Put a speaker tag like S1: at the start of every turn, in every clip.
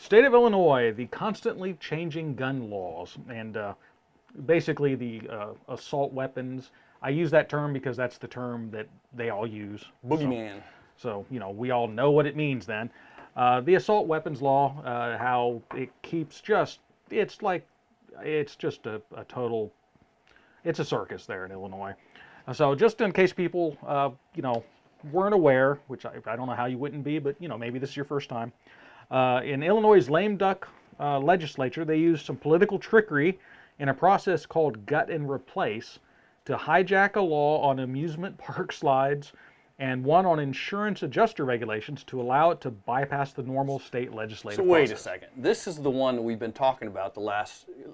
S1: State of Illinois, the constantly changing gun laws, and basically the assault weapons. I use that term because that's the term that they all use.
S2: Boogeyman.
S1: So we all know what it means then. The assault weapons law, how it keeps it's just a total, it's a circus there in Illinois. So just in case people, weren't aware, which I don't know how you wouldn't be, but maybe this is your first time. In Illinois' lame duck legislature, they used some political trickery in a process called gut and replace to hijack a law on amusement park slides and one on insurance adjuster regulations to allow it to bypass the normal state legislative
S2: So wait
S1: process.
S2: a second. This is the one that we've been talking about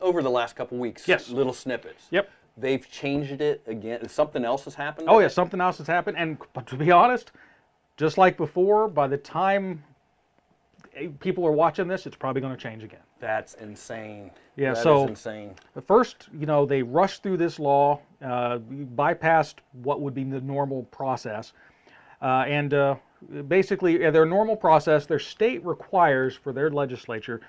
S2: over the last couple weeks.
S1: Yes.
S2: Little snippets.
S1: Yep.
S2: They've changed it again. Something else has happened?
S1: Oh yeah, something else has happened. And to be honest, just like before, by the time people are watching this, it's probably going to change again.
S2: That's insane.
S1: Yeah,
S2: That
S1: so
S2: is insane.
S1: first, they rushed through this law, bypassed what would be the normal process, and basically, their normal process, their state requires for their legislature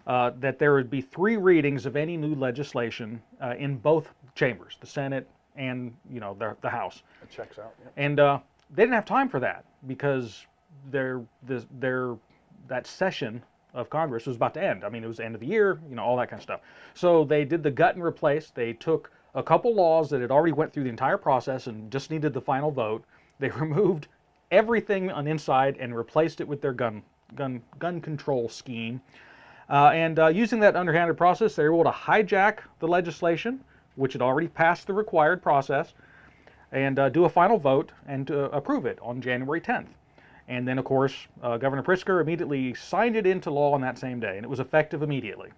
S1: that there would be 3 readings of any new legislation in both chambers, the Senate and the House.
S2: It checks out. Yeah.
S1: And they didn't have time for that because that session of Congress was about to end. I mean, it was the end of the year, all that kind of stuff. So they did the gut and replace. They took a couple laws that had already went through the entire process and just needed the final vote. They removed everything on inside and replaced it with their gun control scheme. And using that underhanded process, they were able to hijack the legislation, which had already passed the required process, and do a final vote and to approve it on January 10th. And then, of course, Governor Pritzker immediately signed it into law on that same day, and it was effective immediately.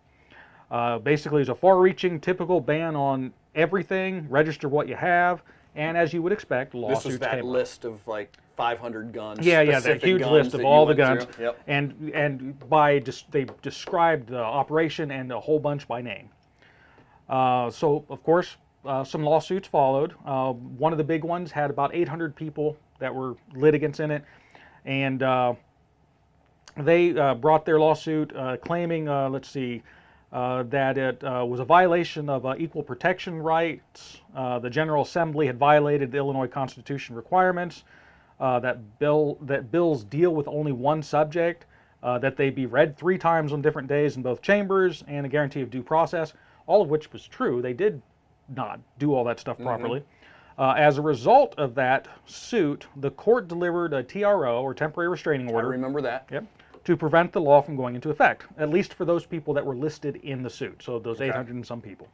S1: Basically, it's a far-reaching, typical ban on everything, register what you have, and as you would expect, lawsuits
S2: This is that
S1: came up.
S2: list of like 500 guns.
S1: Yeah, that
S2: specific
S1: huge
S2: guns
S1: list
S2: that
S1: of
S2: you
S1: all the
S2: went
S1: guns,
S2: through. Yep.
S1: and they described the operation and a whole bunch by name. So, of course, some lawsuits followed. One of the big ones had about 800 people that were litigants in it, and they brought their lawsuit claiming, that it was a violation of equal protection rights. The General Assembly had violated the Illinois Constitution requirements, that bills deal with only one subject, that they be read 3 times on different days in both chambers, and a guarantee of due process, all of which was true. They did not do all that stuff properly. As a result of that suit, the court delivered a TRO, or temporary restraining order.
S2: I remember that.
S1: Yep. To prevent the law from going into effect, at least for those people that were listed in the suit, so those 800 and some people.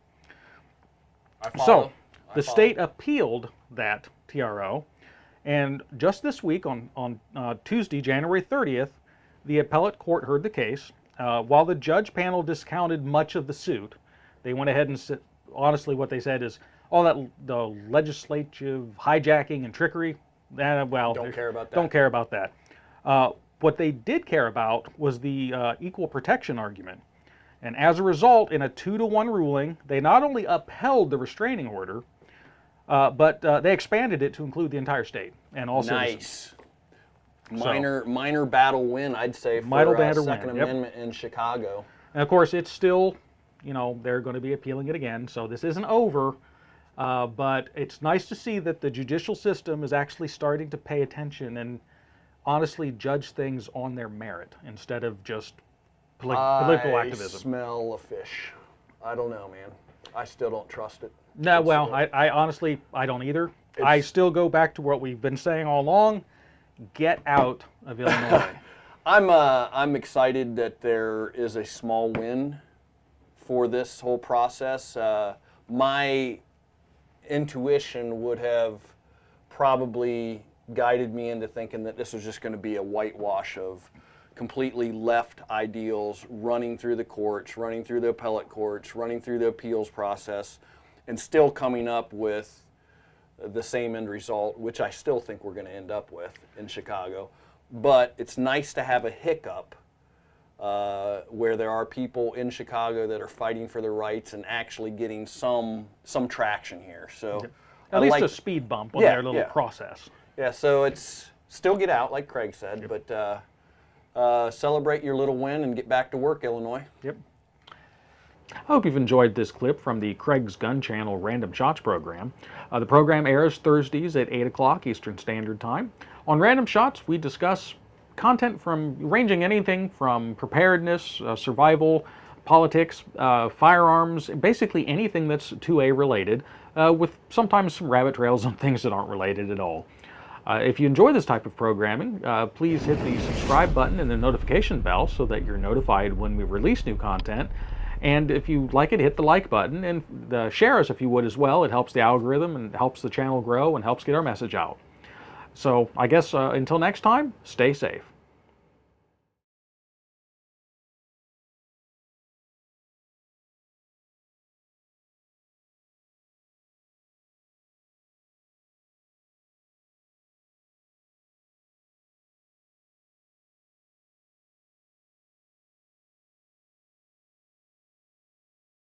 S2: I follow.
S1: So, the state appealed that TRO, and just this week, on Tuesday, January 30th, the appellate court heard the case. While the judge panel discounted much of the suit, they went ahead and said, honestly, what they said is, all that the legislative hijacking and trickery,
S2: Don't care about that.
S1: Don't care about that. What they did care about was the equal protection argument. And as a result, in a 2-to-1 ruling, they not only upheld the restraining order, but they expanded it to include the entire state and all citizens.
S2: Nice. Minor battle win, I'd say, for Second Amendment in Chicago.
S1: And of course, it's still, they're going to be appealing it again, so this isn't over. But it's nice to see that the judicial system is actually starting to pay attention and honestly judge things on their merit instead of just political activism.
S2: I smell a fish. I don't know, man. I still don't trust it.
S1: No, well, I honestly, I don't either. I still go back to what we've been saying all along. Get out of Illinois.
S2: I'm excited that there is a small win for this whole process. My intuition would have probably guided me into thinking that this was just going to be a whitewash of completely left ideals running through the courts, running through the appellate courts, running through the appeals process, and still coming up with the same end result, which I still think we're going to end up with in Chicago. But it's nice to have a hiccup where there are people in Chicago that are fighting for their rights and actually getting some traction here. So
S1: At least a speed bump on their little process.
S2: Yeah, so it's still get out, like Craig said, but celebrate your little win and get back to work, Illinois.
S1: Yep. I hope you've enjoyed this clip from the Craig's Gun Channel Random Shots program. The program airs Thursdays at 8 o'clock Eastern Standard Time. On Random Shots, we discuss content from ranging anything from preparedness, survival, politics, firearms, basically anything that's 2A related, with sometimes some rabbit trails and things that aren't related at all. If you enjoy this type of programming, please hit the subscribe button and the notification bell so that you're notified when we release new content. And if you like it, hit the like button and share us if you would as well. It helps the algorithm and helps the channel grow and helps get our message out. So I guess until next time, stay safe.